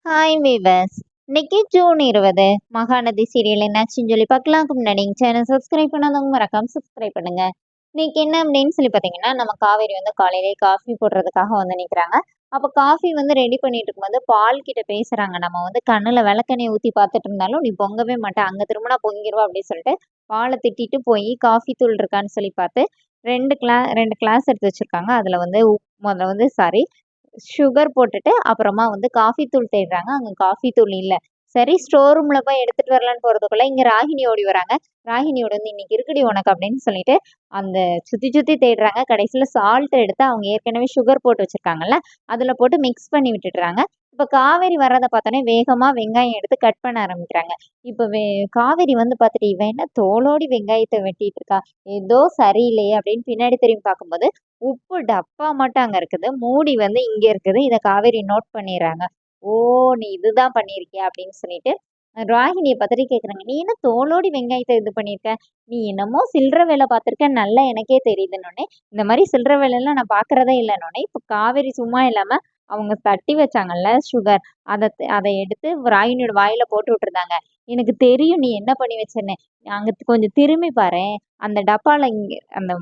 Hi viewers. இன்னைக்கு June 20 Mahanadi serial என்னாச்சுன்னு சொல்லி பார்க்கலாம்க்கு முன்னாடி சேனல் சப்ஸ்கிரைப் பண்ணாதவங்க மறக்காம சப்ஸ்கிரைப் பண்ணுங்க. இன்னைக்கு என்ன அப்படின்னு சொல்லி பார்த்தீங்கன்னா, நம்ம காவேரி வந்து காலையிலேயே காஃபி போடுறதுக்காக வந்து நிற்கிறாங்க. அப்போ காஃபி வந்து ரெடி பண்ணிட்டு இருக்கும்போது பால் கிட்ட பேசுறாங்க. நம்ம வந்து கண்ணில் விளக்கெண்ணெய் ஊற்றி பார்த்துட்டு இருந்தாலும் நீ பொங்கவே மாட்டேன், அங்கே திரும்பினா பொங்கிடுவா அப்படின்னு சொல்லிட்டு பாலை திட்டிட்டு போய் காஃபி தூள் இருக்கான்னு சொல்லி பார்த்து ரெண்டு கிளாஸ் எடுத்து வச்சிருக்காங்க. அதில் வந்து முதல்ல வந்து சாரி சுகர் போட்டுட்டு அப்புறமா வந்து காஃபி தூள் தேடுறாங்க. அங்க காஃபி தூள் இல்ல. சரி ஸ்டோர் ரூம்ல போய் எடுத்துட்டு வரலான்னு போறதுக்குள்ள இங்க ராகினி ஓடி வராங்க. ராகினியோட வந்து இன்னைக்கு இருக்குடி உனக்கு அப்படின்னு சொல்லிட்டு அந்த சுத்தி சுத்தி தேடுறாங்க. கடைசியில சால்ட் எடுத்து அவங்க ஏற்கனவே சுகர் போட்டு வச்சிருக்காங்கல்ல, அதுல போட்டு மிக்ஸ் பண்ணி விட்டுடுறாங்க. இப்ப காவேரி வர்றத பார்த்தோன்னே வேகமா வெங்காயம் எடுத்து கட் பண்ண ஆரம்பிக்கிறாங்க. இப்ப காவேரி வந்து பார்த்துட்டு இவன் என்ன தோலோடி வெங்காயத்தை வெட்டிட்டு இருக்கா, ஏதோ சரியில்லையே அப்படின்னு பின்னாடி திரும்பி பார்க்கும்போது உப்பு டப்பா மட்டும் அங்க இருக்குது. மூடி வந்து இங்க இருக்குது. இத காவேரி நோட் பண்ணிர்றாங்க. "ஓ! நீ இதுதான் பண்ணியிருக்கியா?" அப்படின்னு சொல்லிட்டு ரோஹிணிய பார்த்துட்டு கேட்குறாங்க. "நீ என்ன தோலோடி வெங்காயத்த இது பண்ணியிருக்க? நீ என்னமோ சில்லற வேல பார்த்துருக்க நல்லா எனக்கே தெரியுதுன்னோனே." இந்த மாரி சில்லற வேலைலாம் நான் பார்க்குறதே இல்லன்னோனே, இப்ப காவேரி சும்மா இல்லாம அவங்க தட்டி வச்சாங்கல்ல சுகர், அத அத எடுத்து ராகினியோட வாயில போட்டு விட்டுருந்தாங்க. "எனக்கு தெரியும் நீ என்ன பண்ணி வச்சேன்னு. அங்க கொஞ்சம் திரும்பி பாரேன். அந்த டப்பால இங்க அந்த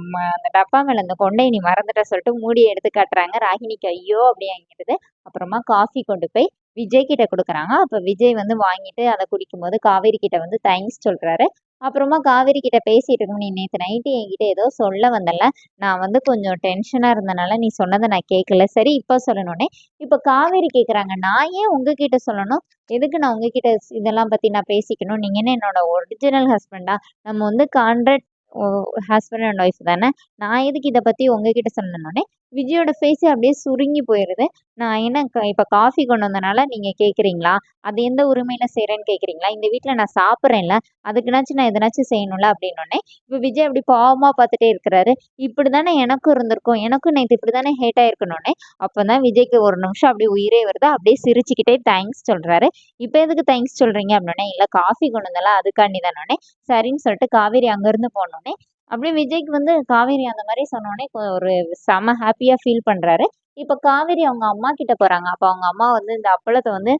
டப்பா மேல அந்த கொண்டைய நீ மறந்துட்ட" சொல்லிட்டு மூடிய எடுத்து காட்டுறாங்க. ராகினிக்கு ஐயோ! அப்படி ஆகிடுது. அப்புறமா காஃபி கொண்டு போய் விஜய் கிட்ட குடுக்குறாங்க. அப்ப விஜய் வந்து வாங்கிட்டு அத குடிக்கும்போது காவேரி கிட்ட வந்து தேங்க்ஸ் சொல்றாரு. அப்புறமா காவேரி கிட்ட பேசிட்டு இருக்கும், "நீ நேத்து நைட்டு என்கிட்ட ஏதோ சொல்ல வந்தல்ல, நான் வந்து கொஞ்சம் டென்ஷனா இருந்தனால நீ சொன்னத நான் கேட்கல. சரி இப்ப சொல்லணும்னே." இப்ப காவேரி கேட்குறாங்க, "நான் ஏன் உங்ககிட்ட சொல்லணும்? எதுக்கு நான் உங்ககிட்ட இதெல்லாம் பத்தி நான் பேசிக்கணும்? நீங்க என்ன என்னோட ஒரிஜினல் ஹஸ்பண்டா? நம்ம வந்து கான்ட்ராக்ட் ஓ ஹஸ்பண்ட் அண்ட் ஒய்ஃப் தானே. நான் எதுக்கு இத பத்தி உங்ககிட்ட சொல்லணும்னே." விஜயோட ஃபேஸே அப்படியே சுருங்கி போயிருது. "நான் என்ன இப்ப காஃபி கொண்டு வந்தனால நீங்க கேட்குறீங்களா? அது எந்த உரிமையில செய்றேன்னு கேட்குறீங்களா? இந்த வீட்ல நான் சாப்பிடுறேன்ல, அதுக்குனாச்சும் நான் எதனாச்சும் செய்யணும்ல." அப்படின்னோனே, இப்ப விஜய் அப்படி பாவமா பார்த்துட்டே இருக்கிறாரு. "இப்படிதானே எனக்கும் இருந்திருக்கும். எனக்கும் நேத்து இப்படிதானே ஹேட் ஆயிருக்கணும்னே." அப்பதான் விஜய்க்கு ஒரு நிமிஷம் அப்படியே உயிரே வருது. அப்படியே சிரிச்சுக்கிட்டே தேங்க்ஸ் சொல்றாரு. "இப்ப எதுக்கு தேங்க்ஸ் சொல்றீங்க?" அப்படின்னோனே, "இல்ல காஃபி கொண்டு வந்தேன்ல அதுக்காண்டி தானோனே." சரின்னு சொல்லிட்டு காவேரி அங்கருந்து போனோனே, அப்படியே விஜய்க்கு வந்து காவேரி அந்த மாரி சொன்னோனே ஒரு செம ஹேப்பியா ஃபீல் பண்றாரு. இப்ப காவேரி அவங்க அம்மா கிட்ட போறாங்க. அப்ப அவங்க அம்மா வந்து இந்த அப்பளத்த வந்து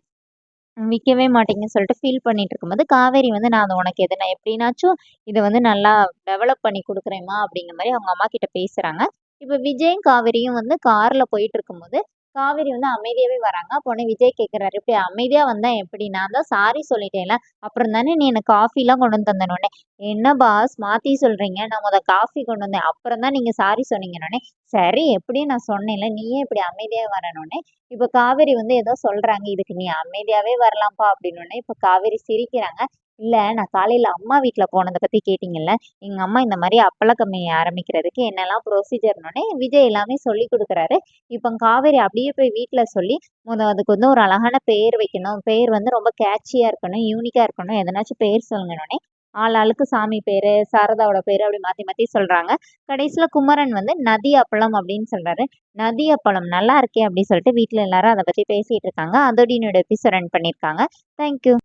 விக்கவே மாட்டீங்கன்னு சொல்லிட்டு ஃபீல் பண்ணிட்டு இருக்கும்போது, காவேரி வந்து "நான் அத உனக்கு எதுனா எப்படினாச்சும் இத வந்து நல்லா டெவலப் பண்ணி குடுக்குறேன்ம்மா" அப்படிங்கிற மாரி அவங்க அம்மா கிட்ட பேசுறாங்க. இப்ப விஜயும், காவேரியும் வந்து கார்ல போயிட்டு இருக்கும்போது, காவேரி வந்து அமைதியாவே வராங்க. அப்ப உடனே விஜய் கேட்குறாரு, "இப்படி அமைதியா வந்தா எப்படி? நான் தான் சாரி சொல்லிட்டேன்ல. அப்புறம் தானே நீ எனக்கு காஃபிலாம் கொண்டு வந்து தந்தனோனே." "என்ன பாஸ் மாத்தி சொல்றீங்க? நான் காஃபி கொண்டு வந்தேன். அப்புறம் தான் நீங்க சாரி சொன்னீங்கன்னோனே." "சரி எப்படியும் நான் சொன்னேன்ல. நீ ஏன் இப்படி அமைதியா வரனோனே." இப்ப காவேரி வந்து ஏதோ சொல்றாங்க. "இதுக்கு நீ அமைதியாவே வரலாம்ப்பா" அப்படின்னோனே, இப்ப காவேரி சிரிக்கிறாங்க. "இல்ல நான் காலையில அம்மா வீட்ல போனத பத்தி கேட்டீங்கல்ல. எங்க அம்மா இந்த மாரி அப்பள கம்பெனி ஆரம்பிக்கிறதுக்கு என்னெல்லாம் ப்ரொசீஜர்ன்னோனே" விஜய் எல்லாமே சொல்லிக் குடுக்குறாரு. இப்ப காவேரி அப்படியே போய் வீட்ல சொல்லி, அதுக்கு வந்து ஒரு அழகான பேர் வைக்கணும். பேர் வந்து ரொம்ப கேட்சியா இருக்கணும், யூனிக்கா இருக்கணும். எதனாச்சும் பேர் சொல்லுங்கன்னோனே, ஆளாளுக்கு சாமி பேரு, சாரதாவோட பேரு அப்படி மாத்தி மாத்தி சொல்றாங்க. கடைசியில குமரன் வந்து நதி அப்பளம் அப்படின்னு சொல்றாரு. "நதி அப்பளம் நல்லா இருக்கே" அப்படி சொல்லிட்டு வீட்ல எல்லாரும் அத பத்தி பேசிட்டு இருக்காங்க. அதோட என்னோட எபிசோட் ரன் பண்ணியிருக்காங்க. Thank you.